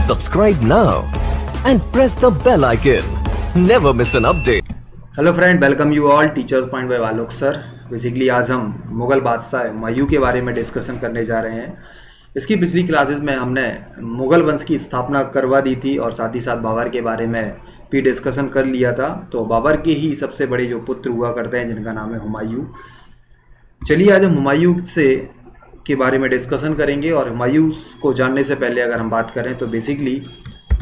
Subscribe now and press the bell icon. Never miss an update. Hello friend, welcome you all teachers point by Alok sir. Basically आज हम मुग़ल बादशाह हुमायूं के बारे में discussion करने जा रहे हैं। इसकी पिछली क्लासेस में हमने मुग़ल वंश की स्थापना करवा दी थी और साथ ही साथ बाबर के बारे में भी डिस्कशन कर लिया था। तो बाबर के ही सबसे बड़े जो पुत्र हुआ करते हैं जिनका नाम है हुमायूं। चलिए आज हम हुमायूं से के बारे में डिस्कशन करेंगे। और हुमायूं को जानने से पहले अगर हम बात करें तो बेसिकली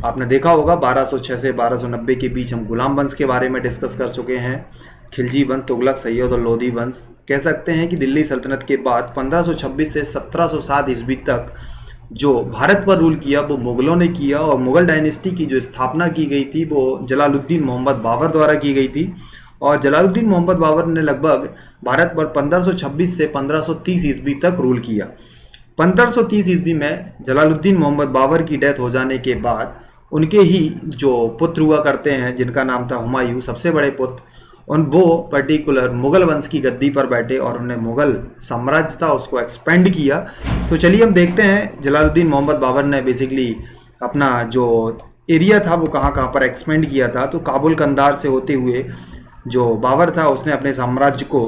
आपने देखा होगा 1206 से 1290 के बीच हम गुलाम वंश के बारे में डिस्कस कर चुके हैं। खिलजी वंश, तुगलक, सैयद और लोधी वंश। कह सकते हैं कि दिल्ली सल्तनत के बाद 1526 से 1707 ईस्वी तक जो भारत पर रूल किया वो मुग़लों ने किया। और मुग़ल डायनेस्टी की जो स्थापना की गई थी वो जलालुद्दीन मोहम्मद बाबर द्वारा की गई थी। और जलालुद्दीन मोहम्मद बाबर ने लगभग भारत पर 1526 से 1530 ईस्वी तक रूल किया। 1530 ईस्वी में जलालुद्दीन मोहम्मद बाबर की डेथ हो जाने के बाद उनके ही जो पुत्र हुआ करते हैं जिनका नाम था हुमायूं, सबसे बड़े पुत्र, वो पर्टिकुलर मुग़ल वंश की गद्दी पर बैठे और उन्होंने मुग़ल साम्राज्य था उसको एक्सपेंड किया। तो चलिए हम देखते हैं जलालुद्दीन मोहम्मद बाबर ने बेसिकली अपना जो एरिया था वो कहाँ कहाँ पर एक्सपेंड किया था। तो काबुल, कंधार से होते हुए जो बाबर था उसने अपने साम्राज्य को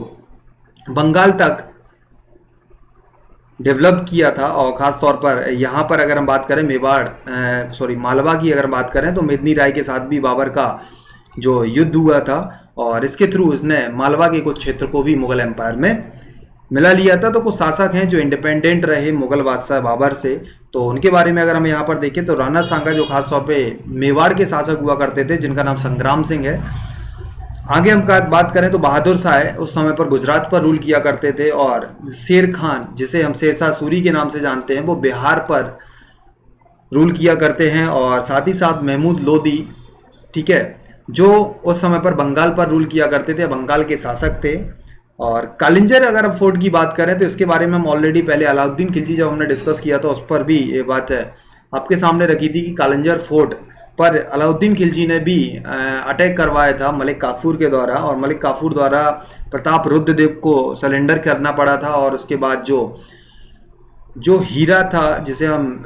बंगाल तक डेवलप किया था। और ख़ास तौर पर यहाँ पर अगर हम बात करें मालवा की अगर बात करें तो मेदिनी राय के साथ भी बाबर का जो युद्ध हुआ था और इसके थ्रू उसने मालवा के कुछ क्षेत्र को भी मुग़ल एम्पायर में मिला लिया था। तो कुछ शासक हैं जो इंडिपेंडेंट रहे मुग़ल बादशाह बाबर से। तो उनके बारे में अगर हम यहाँ पर देखें तो राणा सांगा जो खास तौर पे मेवाड़ के शासक हुआ करते थे जिनका नाम संग्राम सिंह है। आगे हम बात करें तो बहादुर शाह उस समय पर गुजरात पर रूल किया करते थे। और शेर खान जिसे हम शेरशाह सूरी के नाम से जानते हैं वो बिहार पर रूल किया करते हैं। और साथ ही साथ महमूद लोदी, ठीक है, जो उस समय पर बंगाल पर रूल किया करते थे, बंगाल के शासक थे। और कालिंजर अगर हम फोर्ट की बात करें तो इसके बारे में हम ऑलरेडी पहले अलाउद्दीन खिलजी जब हमने डिस्कस किया था उस पर भी ये बात है आपके सामने रखी थी कि कालिंजर फोर्ट पर अलाउद्दीन खिलजी ने भी अटैक करवाया था मलिक काफूर के द्वारा। और मलिक काफूर द्वारा प्रताप रुद्रदेव को सरेंडर करना पड़ा था। और उसके बाद जो हीरा था जिसे हम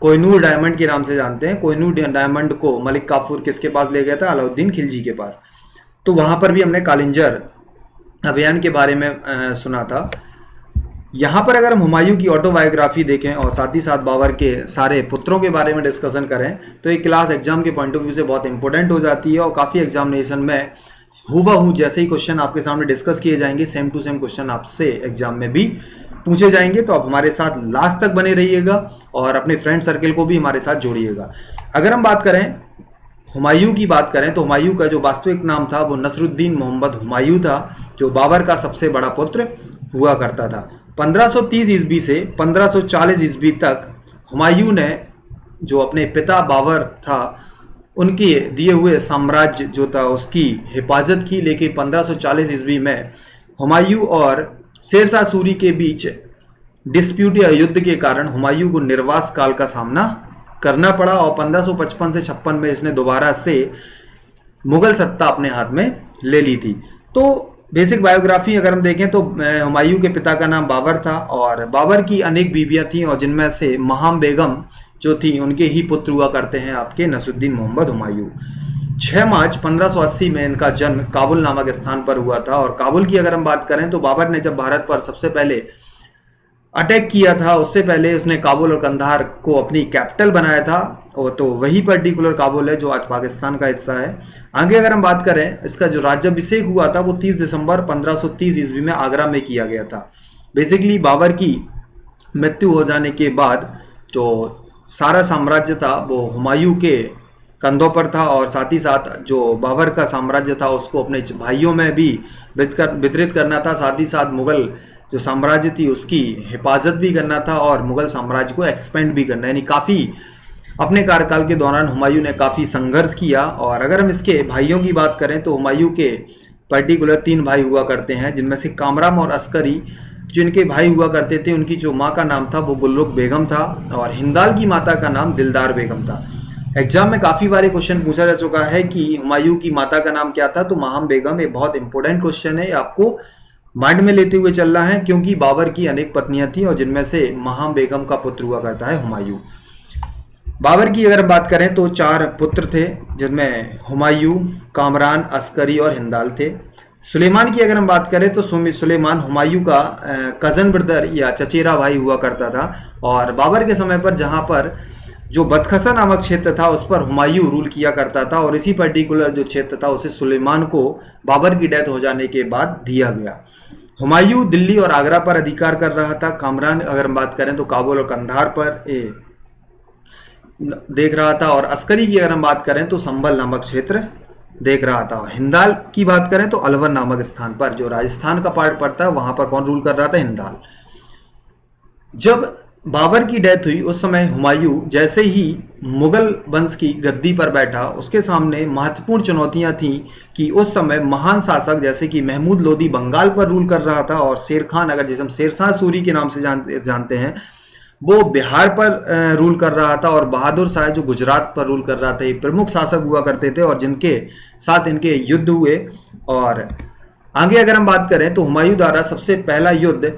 कोहिनूर डायमंड के नाम से जानते हैं, कोहिनूर डायमंड को मलिक काफूर किसके पास ले गया था? अलाउद्दीन खिलजी के पास। तो वहाँ पर भी हमने कालिंजर अभियान के बारे में सुना था। यहाँ पर अगर हम हुमायूं की ऑटोबायोग्राफी देखें और साथ ही साथ बाबर के सारे पुत्रों के बारे में डिस्कशन करें तो एक क्लास एग्जाम के पॉइंट ऑफ व्यू से बहुत इंपॉर्टेंट हो जाती है। और काफ़ी एग्जामिनेशन में हूबहू जैसे ही क्वेश्चन आपके सामने डिस्कस किए जाएंगे सेम टू सेम क्वेश्चन आपसे एग्जाम में भी पूछे जाएंगे। तो आप हमारे साथ लास्ट तक बने रहिएगा और अपने फ्रेंड सर्किल को भी हमारे साथ जोड़िएगा। अगर हम बात करें हुमायूं की बात करें तो हुमायूं का जो वास्तविक नाम था वो नसरुद्दीन मोहम्मद हुमायूं था, जो बाबर का सबसे बड़ा पुत्र हुआ करता था। 1530 ईस्वी से 1540 ईस्वी तक हुमायूं ने जो अपने पिता बाबर था उनके दिए हुए साम्राज्य जो था उसकी हिफाजत की। लेकिन 1540 ईस्वी में हुमायूं और शेरशाह सूरी के बीच डिस्प्यूट या युद्ध के कारण हुमायूं को निर्वास काल का सामना करना पड़ा। और 1555 से 56 में इसने दोबारा से मुगल सत्ता अपने हाथ में ले ली थी। तो बेसिक बायोग्राफी अगर हम देखें तो हुमायूं के पिता का नाम बाबर था और बाबर की अनेक बीवियां थीं और जिनमें से महाम बेगम जो थी उनके ही पुत्र हुआ करते हैं आपके नसरुद्दीन मोहम्मद हुमायूं। 6 मार्च 1580 में इनका जन्म काबुल नामक स्थान पर हुआ था। और काबुल की अगर हम बात करें तो बाबर ने जब भारत पर सबसे पहले अटैक किया था उससे पहले उसने काबुल और कंधार को अपनी कैपिटल बनाया था। तो वही पर्टिकुलर काबुल है जो आज पाकिस्तान का हिस्सा है। आगे अगर हम बात करें इसका जो राज्याभिषेक हुआ था वो 30 दिसंबर 1530 ईस्वी में आगरा में किया गया था। बेसिकली बाबर की मृत्यु हो जाने के बाद जो सारा साम्राज्य था वो हुमायूं के कंधों पर था। और साथ ही साथ जो बाबर का साम्राज्य था उसको अपने भाइयों में भी वितरित करना था। साथ ही साथ मुगल जो साम्राज्य थी उसकी हिफाजत भी करना था और मुगल साम्राज्य को एक्सपेंड भी करना। यानी काफ़ी अपने कार्यकाल के दौरान हुमायूं ने काफ़ी संघर्ष किया। और अगर हम इसके भाइयों की बात करें तो हुमायूं के पर्टिकुलर 3 भाई हुआ करते हैं जिनमें से कामरान और अस्करी जो इनके भाई हुआ करते थे उनकी जो माँ का नाम था वो गुलरुख बेगम था और हिंदाल की माता का नाम दिलदार बेगम था। एग्जाम में काफ़ी बार क्वेश्चन पूछा जा चुका है कि हुमायूं की माता का नाम क्या था। तो महाम बेगम, ये बहुत इंपॉर्टेंट क्वेश्चन है, आपको माइंड में लेते हुए चलना है क्योंकि बाबर की अनेक पत्नियां थी और जिनमें से महाम बेगम का पुत्र हुआ करता है हुमायूं। बाबर की अगर हम बात करें तो 4 पुत्र थे, जिनमें हुमायूं, कामरान, अस्करी और हिंदाल थे। सुलेमान की अगर हम बात करें तो सुलेमान हुमायूं का कज़न ब्रदर या चचेरा भाई हुआ करता था, और बाबर के समय पर जहां पर जो बदखसा नामक क्षेत्र था उस पर हुमायूं रूल किया करता था, और इसी पर्टिकुलर जो क्षेत्र था उसे सुलेमान को बाबर की डेथ हो जाने के बाद दिया गया। हुमायूं दिल्ली और आगरा पर अधिकार कर रहा था। कामरान अगर हम बात करें तो काबुल और कंधार पर देख रहा था, और अस्करी की अगर हम बात करें तो संभल नामक क्षेत्र देख रहा था। और हिंदाल की बात करें तो अलवर नामक स्थान पर, जो राजस्थान का पार्ट पड़ता है, वहां पर कौन रूल कर रहा था? हिंदाल। जब बाबर की डेथ हुई उस समय हुमायूं जैसे ही मुगल वंश की गद्दी पर बैठा, उसके सामने महत्वपूर्ण चुनौतियां थीं कि उस समय महान शासक जैसे कि महमूद लोदी बंगाल पर रूल कर रहा था, और शेर खान, अगर जिसे हम शेरशाह सूरी के नाम से जानते हैं, वो बिहार पर रूल कर रहा था, और बहादुर शाह जो गुजरात पर रूल कर रहा था। ये प्रमुख शासक हुआ करते थे और जिनके साथ इनके युद्ध हुए। और आगे अगर हम बात करें तो हुमायूं द्वारा सबसे पहला युद्ध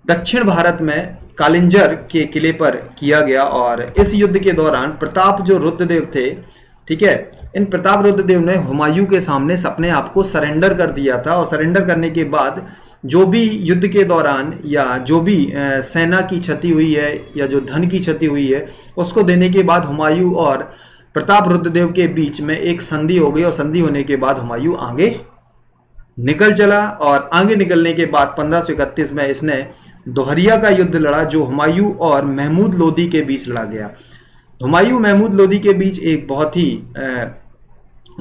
दक्षिण भारत में कालिंजर के किले पर किया गया, और इस युद्ध के दौरान प्रताप जो रुद्रदेव थे, ठीक है, इन प्रताप रुद्रदेव ने हुमायूं के सामने अपने आप को सरेंडर कर दिया था, और सरेंडर करने के बाद जो भी युद्ध के दौरान या जो भी सेना की क्षति हुई है या जो धन की क्षति हुई है, उसको देने के बाद हुमायूं और प्रताप रुद्रदेव के बीच में एक संधि हो गई, और संधि होने के बाद हुमायूं आगे निकल चला। और आगे निकलने के बाद 1531 में इसने दोहरिया का युद्ध लड़ा, जो हुमायूं और महमूद लोदी के बीच लड़ा गया। हुमायूं महमूद लोदी के बीच एक बहुत ही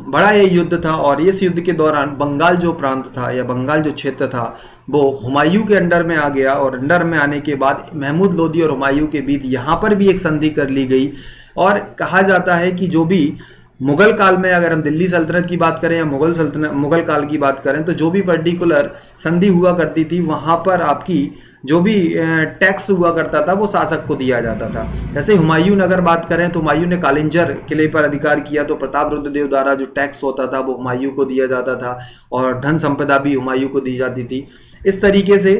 बड़ा ये युद्ध था, और इस युद्ध के दौरान बंगाल जो प्रांत था या बंगाल जो क्षेत्र था वो हुमायूं के अंडर में आ गया, और अंडर में आने के बाद महमूद लोदी और हुमायूं के बीच यहाँ पर भी एक संधि कर ली गई। और कहा जाता है कि जो भी मुगल काल में, अगर हम दिल्ली सल्तनत की बात करें या मुगल काल की बात करें, तो जो भी पर्टिकुलर संधि हुआ करती थी वहां पर आपकी जो भी टैक्स हुआ करता था वो शासक को दिया जाता था। जैसे हुमायूं अगर बात करें तो हुमायूं ने कालिंजर किले पर अधिकार किया, तो प्रताप रुद्रदेव द्वारा जो टैक्स होता था वो हुमायूं को दिया जाता था, और धन संपदा भी हुमायूं को दी जाती थी। इस तरीके से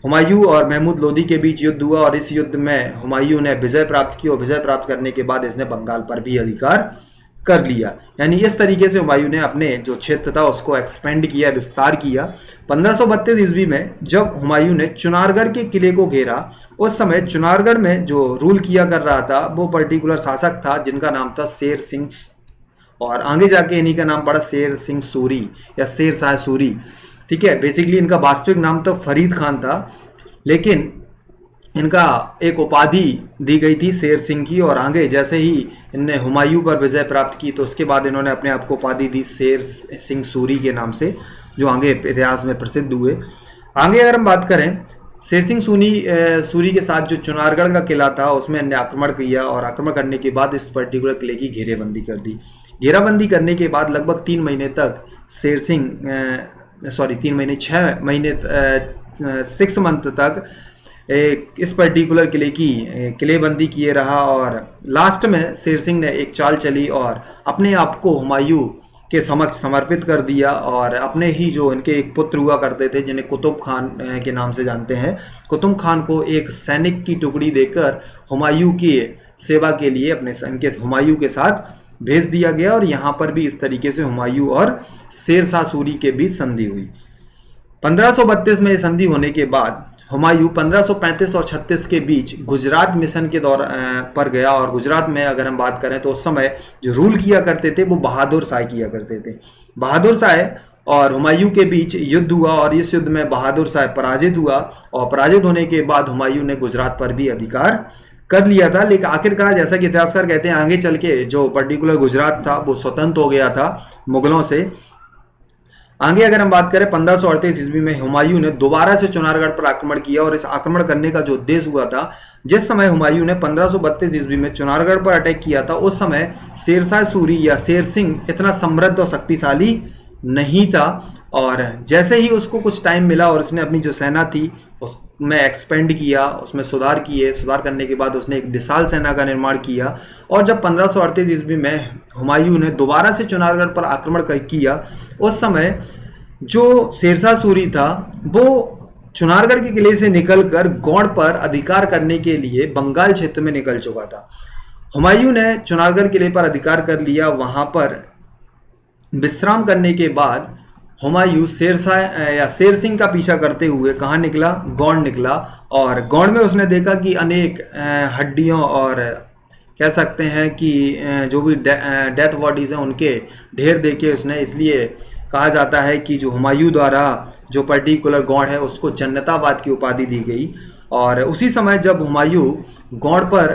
हुमायूं और महमूद लोदी के बीच युद्ध हुआ, और इस युद्ध में हुमायूं ने विजय प्राप्त की, और विजय प्राप्त करने के बाद इसने बंगाल पर भी अधिकार कर लिया। यानी इस तरीके से हुमायूं ने अपने जो क्षेत्र था उसको एक्सपेंड किया, विस्तार किया। 1532 ईस्वी में जब हुमायूं ने चुनारगढ़ के किले को घेरा, उस समय चुनारगढ़ में जो रूल किया कर रहा था वो पर्टिकुलर शासक था जिनका नाम था शेर सिंह, और आगे जाके इन्हीं का नाम पड़ा शेर सिंह सूरी या शेर शाह सूरी। ठीक है, बेसिकली इनका वास्तविक नाम तो फरीद खान था, लेकिन इनका एक उपाधि दी गई थी शेर सिंह की, और आगे जैसे ही इनने हुमायूं पर विजय प्राप्त की तो उसके बाद इन्होंने अपने आप को उपाधि दी शेर सिंह सूरी के नाम से, जो आगे इतिहास में प्रसिद्ध हुए। आगे अगर हम बात करें शेर सिंह सूरी के साथ जो चुनारगढ़ का किला था उसमें इन्हें आक्रमण किया, और आक्रमण करने के बाद इस पर्टिकुलर किले की घेरेबंदी कर दी। घेराबंदी करने के बाद लगभग 3 महीने तक शेर सिंह 6 मंथ तक इस पर्टिकुलर किले की किलेबंदी किए रहा, और लास्ट में शेर सिंह ने एक चाल चली और अपने आप को हुमायूं के समक्ष समर्पित कर दिया, और अपने ही जो इनके एक पुत्र हुआ करते थे जिन्हें कुतुब खान के नाम से जानते हैं, कुतुब खान को एक सैनिक की टुकड़ी देकर हुमायूं की सेवा के लिए इनके हुमायूं के साथ भेज दिया गया। और यहाँ पर भी इस तरीके से हुमायूं और शेर शाह सूरी के बीच संधि हुई। 1532 में संधि होने के बाद हुमायूं 1535 और 36 के बीच गुजरात मिशन के दौर पर गया, और गुजरात में अगर हम बात करें तो उस समय जो रूल किया करते थे वो बहादुर शाह किया करते थे। बहादुर शाह और हुमायूं के बीच युद्ध हुआ, और इस युद्ध में बहादुर शाह पराजित हुआ, और पराजित होने के बाद हुमायूं ने गुजरात पर भी अधिकार कर लिया था। लेकिन आखिरकार जैसा कि इतिहासकार कहते हैं आगे चल के जो पर्टिकुलर गुजरात था वो स्वतंत्र हो गया था मुगलों से। आगे अगर हम बात करें 1538 ईस्वी में हुमायूं ने दोबारा से चुनारगढ़ पर आक्रमण किया, और इस आक्रमण करने का जो उद्देश्य हुआ था, जिस समय हुमायूं ने 1532 ईस्वी में चुनारगढ़ पर अटैक किया था उस समय शेरशाह सूरी या शेर सिंह इतना समृद्ध और शक्तिशाली नहीं था, और जैसे ही उसको कुछ टाइम मिला और उसने अपनी जो सेना थी उसमें एक्सपेंड किया, उसमें सुधार किए, सुधार करने के बाद उसने एक विशाल सेना का निर्माण किया। और जब 1538 ईस्वी में हुमायूं ने दोबारा से चुनारगढ़ पर आक्रमण किया, उस समय जो शेरशाह सूरी था वो चुनारगढ़ के किले से निकलकर गौड़ पर अधिकार करने के लिए बंगाल क्षेत्र में निकल चुका था। हुमायूं ने चुनारगढ़ किले पर अधिकार कर लिया। वहां पर विश्राम करने के बाद हुमायूं शेरशाह या शेर सिंह का पीछा करते हुए कहाँ निकला? गौड़ निकला। और गौड़ में उसने देखा कि अनेक हड्डियों और कह सकते हैं कि जो भी डेथ बॉडीज हैं उनके ढेर देखे उसने। इसलिए कहा जाता है कि जो हुमायूं द्वारा जो पर्टिकुलर गौड़ है उसको जन्नताबाद की उपाधि दी गई। और उसी समय जब हुमायूं गौड़ पर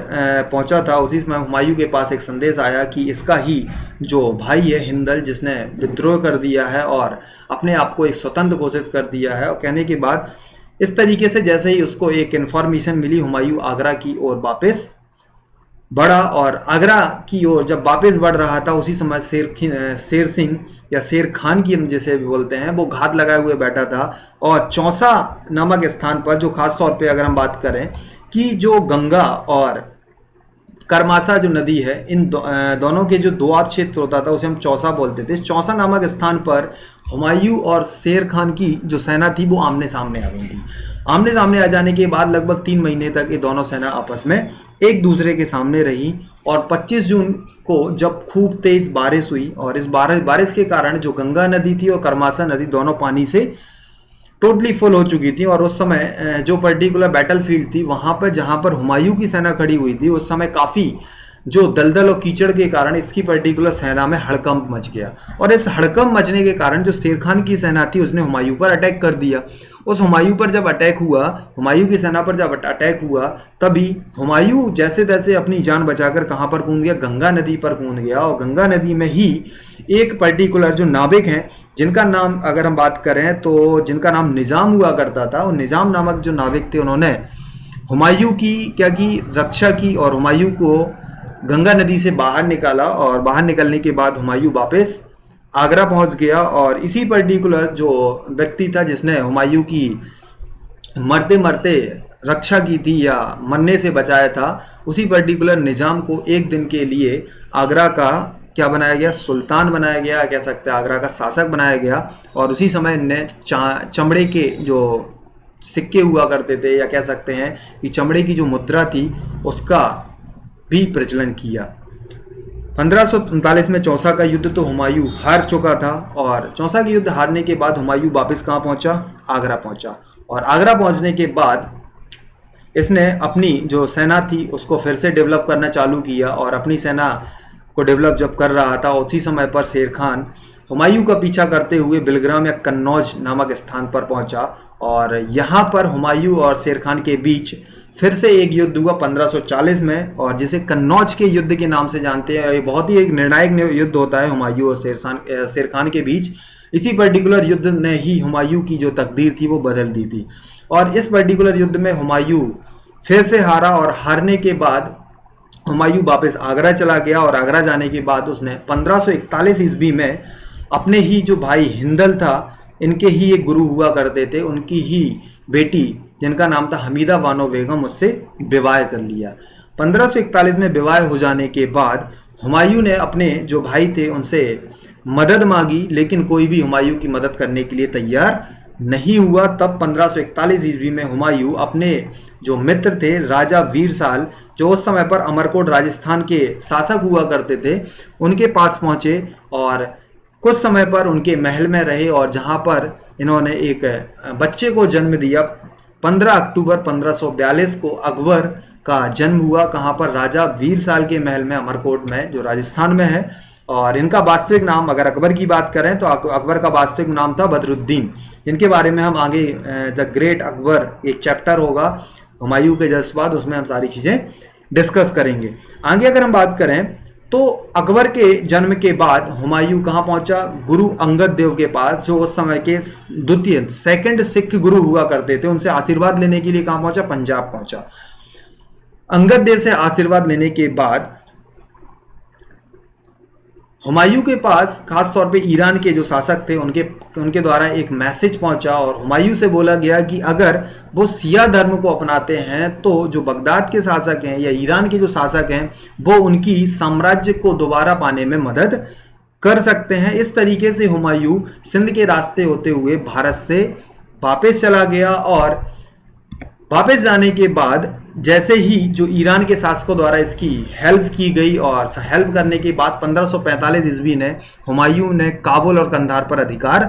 पहुंचा था, उसी समय हुमायूं के पास एक संदेश आया कि इसका ही जो भाई है हिंदल, जिसने विद्रोह कर दिया है और अपने आप को एक स्वतंत्र घोषित कर दिया है, और कहने के बाद इस तरीके से जैसे ही उसको एक इन्फॉर्मेशन मिली, हुमायूं आगरा की ओर वापस बढ़ा। और आगरा की ओर जब वापस बढ़ रहा था, उसी समय शेर सिंह या शेर खान की हम जैसे भी बोलते हैं, वो घात लगाए हुए बैठा था। और चौसा नामक स्थान पर, जो खास तौर पे अगर हम बात करें कि जो गंगा और करमासा जो नदी है, इन दोनों के जो दोआब क्षेत्र होता था उसे हम चौसा बोलते थे। इस चौसा नामक स्थान पर हुमायूं और शेर खान की जो सेना थी वो आमने सामने आ गई थी। आमने सामने आ जाने के बाद लगभग 3 महीने तक ये दोनों सेना आपस में एक दूसरे के सामने रही। और 25 जून को जब खूब तेज बारिश हुई, और इस बारिश के कारण जो गंगा नदी थी और करमासा नदी दोनों पानी से टोटली फुल हो चुकी थी। और उस समय जो पर्टिकुलर बैटल फील्ड थी वहां पर जहां पर हुमायूं की सेना खड़ी हुई थी, उस समय काफी जो दलदल और कीचड़ के कारण इसकी पर्टिकुलर सेना में हड़कंप मच गया। और इस हड़कंप मचने के कारण जो शेर खान की सेना थी उसने हुमायूं पर अटैक कर दिया। उस हुमायूं पर जब अटैक हुआ, हुमायूं की सेना पर जब अटैक हुआ, तभी हुमायूं जैसे तैसे अपनी जान बचाकर कहां पर कूद गया? गंगा नदी पर कूद गया। और गंगा नदी में ही एक पर्टिकुलर जो नाविक हैं, जिनका नाम अगर हम बात करें तो जिनका नाम निजाम हुआ करता था, और निजाम नामक जो नाविक थे उन्होंने हुमायूं की क्या की? रक्षा की और हुमायूं को गंगा नदी से बाहर निकाला। और बाहर निकलने के बाद हुमायूं वापस आगरा पहुंच गया। और इसी पर्टिकुलर जो व्यक्ति था जिसने हुमायूं की मरते मरते रक्षा की थी या मरने से बचाया था, उसी पर्टिकुलर निजाम को एक दिन के लिए आगरा का क्या बनाया गया? सुल्तान बनाया गया, कह सकते हैं आगरा का शासक बनाया गया। और उसी समय ने चमड़े के जो सिक्के हुआ करते थे, या कह सकते हैं कि चमड़े की जो मुद्रा थी उसका भी प्रचलन किया। 1539 में चौसा का युद्ध तो हुमायूं हार चुका था। और चौसा के युद्ध हारने के बाद हुमायूं वापस कहाँ पहुंचा? आगरा पहुंचा। और आगरा पहुंचने के बाद इसने अपनी जो सेना थी उसको फिर से डेवलप करना चालू किया। और अपनी सेना को डेवलप जब कर रहा था, उसी समय पर शेर खान हुमायूं का पीछा करते हुए बिलग्राम या कन्नौज नामक स्थान पर पहुंचा। और यहाँ पर हुमायूं और शेर खान के बीच फिर से एक युद्ध हुआ 1540 में, और जिसे कन्नौज के युद्ध के नाम से जानते हैं। ये बहुत ही एक निर्णायक युद्ध होता है हुमायूं और शेर खान के बीच। इसी पर्टिकुलर युद्ध ने ही हुमायूं की जो तकदीर थी वो बदल दी थी। और इस पर्टिकुलर युद्ध में हुमायूं फिर से हारा, और हारने के बाद हुमायूं वापस आगरा चला गया। और आगरा जाने के बाद उसने 1541 ईस्वी में अपने ही जो भाई हिंदल था, इनके ही एक गुरु हुआ करते थे, उनकी ही बेटी जिनका नाम था हमीदा बानो बेगम, उससे विवाह कर लिया। 1541 में विवाह हो जाने के बाद हुमायूं ने अपने जो भाई थे उनसे मदद मांगी, लेकिन कोई भी हुमायूं की मदद करने के लिए तैयार नहीं हुआ। तब 1541 ईस्वी में हुमायूं अपने जो मित्र थे राजा वीरसाल, जो उस समय पर अमरकोट राजस्थान के शासक हुआ करते थे, उनके पास पहुंचे और कुछ समय पर उनके महल में रहे। और जहां पर इन्होंने एक बच्चे को जन्म दिया। 15 अक्टूबर 1542 को अकबर का जन्म हुआ। कहाँ पर? राजा वीरसाल के महल में, अमरकोट में, जो राजस्थान में है। और इनका वास्तविक नाम अगर अकबर की बात करें तो अकबर का वास्तविक नाम था बदरुद्दीन, जिनके बारे में हम आगे द ग्रेट अकबर एक चैप्टर होगा हुमायूं के जज्बात, उसमें हम सारी चीज़ें डिस्कस करेंगे। आगे अगर हम बात करें तो अकबर के जन्म के बाद हुमायूं कहाँ पहुंचा? गुरु अंगद देव के पास, जो उस समय के द्वितीय सेकंड सिख गुरु हुआ करते थे। उनसे आशीर्वाद लेने के लिए कहाँ पहुंचा? पंजाब पहुंचा। अंगद देव से आशीर्वाद लेने के बाद हुमायूं के पास खास तौर पे ईरान के जो शासक थे उनके द्वारा एक मैसेज पहुंचा। और हुमायूं से बोला गया कि अगर वो सिया धर्म को अपनाते हैं तो जो बगदाद के शासक हैं या ईरान के जो शासक हैं वो उनकी साम्राज्य को दोबारा पाने में मदद कर सकते हैं। इस तरीके से हुमायूं सिंध के रास्ते होते हुए भारत से वापस चला गया। और वापस जाने के बाद जैसे ही जो ईरान के शासकों द्वारा इसकी हेल्प की गई और हेल्प करने के बाद 1545 ईस्वी ने हुमायूं ने काबुल और कंधार पर अधिकार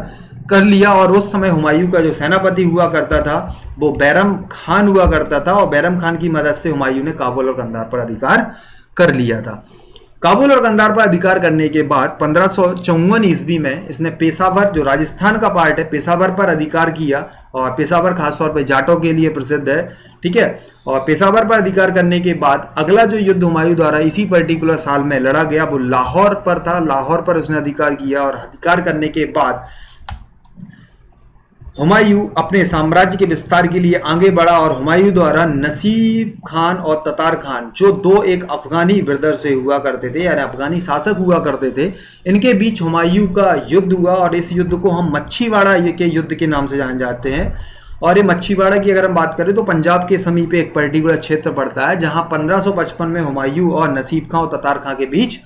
कर लिया। और उस समय हुमायूं का जो सेनापति हुआ करता था वो बैरम खान हुआ करता था, और बैरम खान की मदद से हुमायूं ने काबुल और कंधार पर अधिकार कर लिया था। काबुल और कंधार पर अधिकार करने के बाद 1554 ईस्वी में इसने पेशावर, जो राजस्थान का पार्ट है, पेशावर पर अधिकार किया। और पेशावर खासतौर पर जाटों के लिए प्रसिद्ध है, ठीक है। और पेशावर पर अधिकार करने के बाद अगला जो युद्ध हुमायूं द्वारा इसी पर्टिकुलर साल में लड़ा गया वो लाहौर पर था। लाहौर पर उसने अधिकार किया, और अधिकार करने के बाद हुमायूं अपने साम्राज्य के विस्तार के लिए आगे बढ़ा। और हुमायूं द्वारा नसीब खान और ततार खान, जो दो एक अफगानी ब्रदर से हुआ करते थे, यानी अफगानी शासक हुआ करते थे, इनके बीच हुमायूं का युद्ध हुआ। और इस युद्ध को हम मच्छीवाड़ा के युद्ध के नाम से जाने जाते हैं। और ये मच्छीवाड़ा की अगर हम बात करें तो पंजाब के समीप एक पर्टिकुलर क्षेत्र पड़ता है, जहां 1555 में हुमायूं और नसीब खां और ततार खां के बीच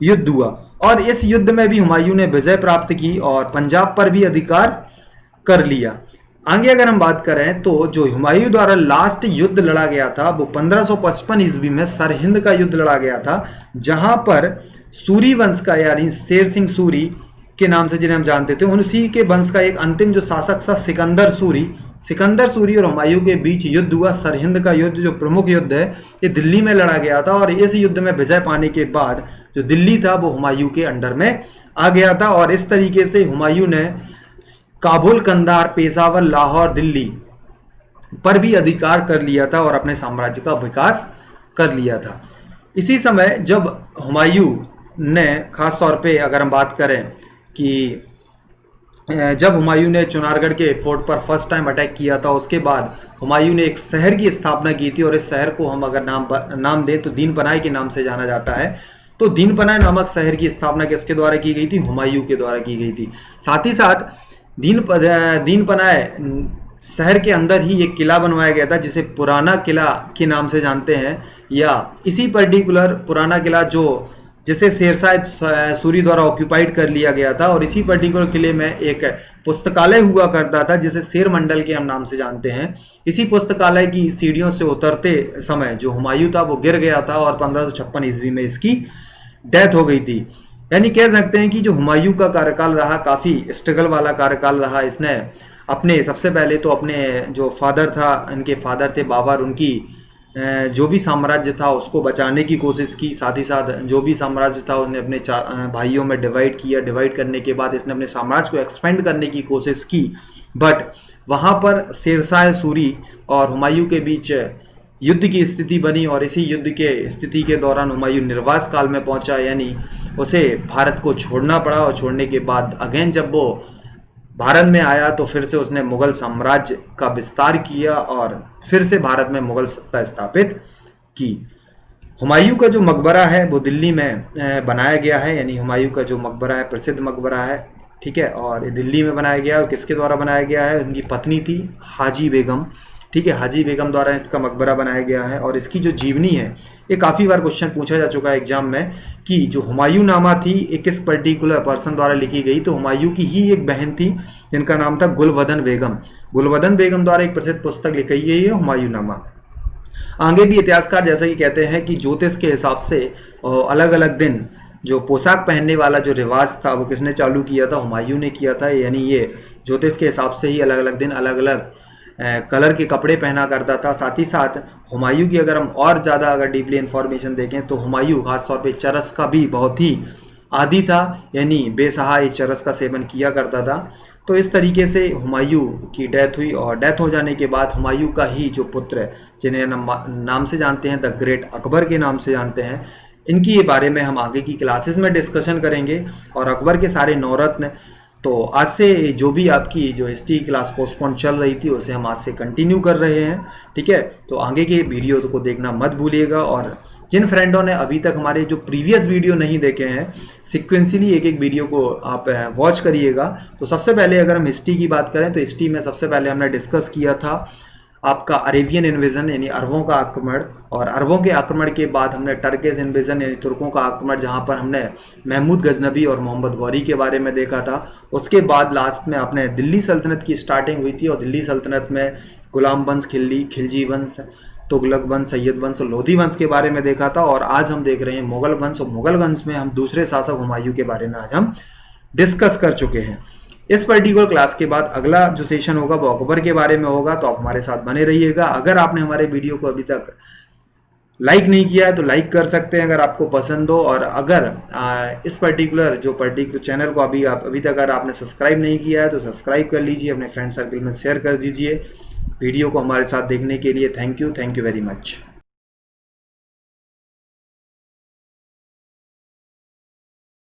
युद्ध हुआ। और इस युद्ध में भी हुमायूं ने विजय प्राप्त की और पंजाब पर भी अधिकार कर लिया। आगे अगर हम बात करें तो जो हुमायूं द्वारा लास्ट युद्ध लड़ा गया था वो 1555 ईस्वी में सरहिंद का युद्ध लड़ा गया था, जहां पर सूरी वंश का, यानी शेर सिंह सूरी के नाम से जिन्हें हम जानते थे, उसी के वंश का एक अंतिम जो शासक था सिकंदर सूरी और हुमायूं के बीच युद्ध हुआ। सरहिंद का युद्ध जो प्रमुख युद्ध है ये दिल्ली में लड़ा गया था। और इस युद्ध में विजय पाने के बाद जो दिल्ली था वो हुमायूं के अंडर में आ गया था। और इस तरीके से हुमायूं ने काबुल, कंधार, पेशावर, लाहौर, दिल्ली पर भी अधिकार कर लिया था और अपने साम्राज्य का विकास कर लिया था। इसी समय जब हुमायूं ने, खास तौर पे अगर हम बात करें कि जब हुमायूं ने चुनारगढ़ के फोर्ट पर फर्स्ट टाइम अटैक किया था, उसके बाद हुमायूं ने एक शहर की स्थापना की थी। और इस शहर को हम अगर नाम दें तो दीन पनाह के नाम से जाना जाता है। तो दीन पनाह नामक शहर की स्थापना किसके द्वारा की गई थी? हुमायूं के द्वारा की गई थी। साथ ही साथ दीन पनाह शहर के अंदर ही एक किला बनवाया गया था, जिसे पुराना किला के नाम से जानते हैं, या इसी पर्टिकुलर पुराना किला जिसे शेरशाह सूरी द्वारा ऑक्यूपाइड कर लिया गया था। और इसी पर्टिकुलर किले में एक पुस्तकालय हुआ करता था, जिसे शेर मंडल के हम नाम से जानते हैं। इसी पुस्तकालय की सीढ़ियों से उतरते समय जो हुमायूं था वो गिर गया था और 1556 ईस्वी में इसकी डेथ हो गई थी। यानी कह सकते हैं कि जो हुमायूं का कार्यकाल रहा काफ़ी स्ट्रगल वाला कार्यकाल रहा। इसने अपने सबसे पहले तो अपने जो फादर था, इनके फादर थे बाबर, उनकी जो भी साम्राज्य था उसको बचाने की कोशिश की। साथ ही साथ जो भी साम्राज्य था उन्हें अपने 4 भाइयों में डिवाइड किया। डिवाइड करने के बाद इसने अपने साम्राज्य को एक्सपेंड करने की कोशिश की, बट वहाँ पर शेरशाह सूरी और हुमायूं के बीच युद्ध की स्थिति बनी। और इसी युद्ध के स्थिति के दौरान हुमायूं निर्वास काल में पहुंचा, यानी उसे भारत को छोड़ना पड़ा। और छोड़ने के बाद अगेन जब वो भारत में आया तो फिर से उसने मुगल साम्राज्य का विस्तार किया और फिर से भारत में मुगल सत्ता स्थापित की। हुमायूं का जो मकबरा है वो दिल्ली में बनाया गया है, यानी हुमायूं का जो मकबरा है प्रसिद्ध मकबरा है, ठीक है। और ये दिल्ली में बनाया गया है। किसके द्वारा बनाया गया है? उनकी पत्नी थी हाजी बेगम, ठीक है, हाजी बेगम द्वारा इसका मकबरा बनाया गया है। और इसकी जो जीवनी है, ये काफ़ी बार क्वेश्चन पूछा जा चुका है एग्जाम में कि जो हुमायूं नामा थी ये किस पर्टिकुलर पर्सन द्वारा लिखी गई। तो हुमायूं की ही एक बहन थी जिनका नाम था गुलवदन बेगम। गुलवदन बेगम द्वारा एक प्रसिद्ध पुस्तक लिखी गई है हुमायूं नामा। आगे भी इतिहासकार जैसा कि कहते हैं कि ज्योतिष के हिसाब से अलग अलग दिन जो पोशाक पहनने वाला जो रिवाज था वो किसने चालू किया था? हुमायूं ने किया था। यानी ये ज्योतिष के हिसाब से ही अलग अलग दिन अलग अलग कलर के कपड़े पहना करता था। साथ ही साथ हुमायूं की अगर हम और ज़्यादा अगर डीपली इन्फॉर्मेशन देखें तो हुमायूं खासतौर पे चरस का भी बहुत ही आदी था, यानी बेसहाय चरस का सेवन किया करता था। तो इस तरीके से हुमायूं की डेथ हुई और डेथ हो जाने के बाद हुमायूं का ही जो पुत्र, जिन्हें नाम से जानते हैं द ग्रेट अकबर के नाम से जानते हैं, इनकी ये बारे में हम आगे की क्लासेस में डिस्कशन करेंगे। और अकबर के सारे नौरत्न, तो आज से जो भी आपकी जो हिस्ट्री क्लास पोस्टपोन चल रही थी उसे हम आज से कंटिन्यू कर रहे हैं, ठीक है। तो आगे के वीडियो को देखना मत भूलिएगा। और जिन फ्रेंडों ने अभी तक हमारे जो प्रीवियस वीडियो नहीं देखे हैं, सिक्वेंसली एक एक वीडियो को आप वॉच करिएगा। तो सबसे पहले अगर हम हिस्ट्री की बात करें तो हिस्ट्री में सबसे पहले हमने डिस्कस किया था आपका अरेबियन इन्वेजन, यानी अरबों का आक्रमण। और अरबों के आक्रमण के बाद हमने टर्किश इन्वेजन यानी तुर्कों का आक्रमण, जहां पर हमने महमूद गजनबी और मोहम्मद गौरी के बारे में देखा था। उसके बाद लास्ट में आपने दिल्ली सल्तनत की स्टार्टिंग हुई थी और दिल्ली सल्तनत में गुलाम वंश, खिलजी वंश, तुगलक वंश, सैयद वंश और लोधी वंश के बारे में देखा था, और आज हम देख रहे हैं मुगल वंश, और मुगल वंश में हम दूसरे शासक हुमायूं के बारे में आज हम डिस्कस कर चुके हैं। इस पर्टिकुलर क्लास के बाद अगला जो सेशन होगा वो अकबर के बारे में होगा, तो आप हमारे साथ बने रहिएगा। अगर आपने हमारे वीडियो को अभी तक लाइक नहीं किया है तो लाइक कर सकते हैं अगर आपको पसंद हो, और अगर इस पर्टिकुलर चैनल को अभी तक अगर आपने सब्सक्राइब नहीं किया है तो सब्सक्राइब कर लीजिए, अपने फ्रेंड सर्कल में शेयर कर दीजिए। वीडियो को हमारे साथ देखने के लिए थैंक यू वेरी मच।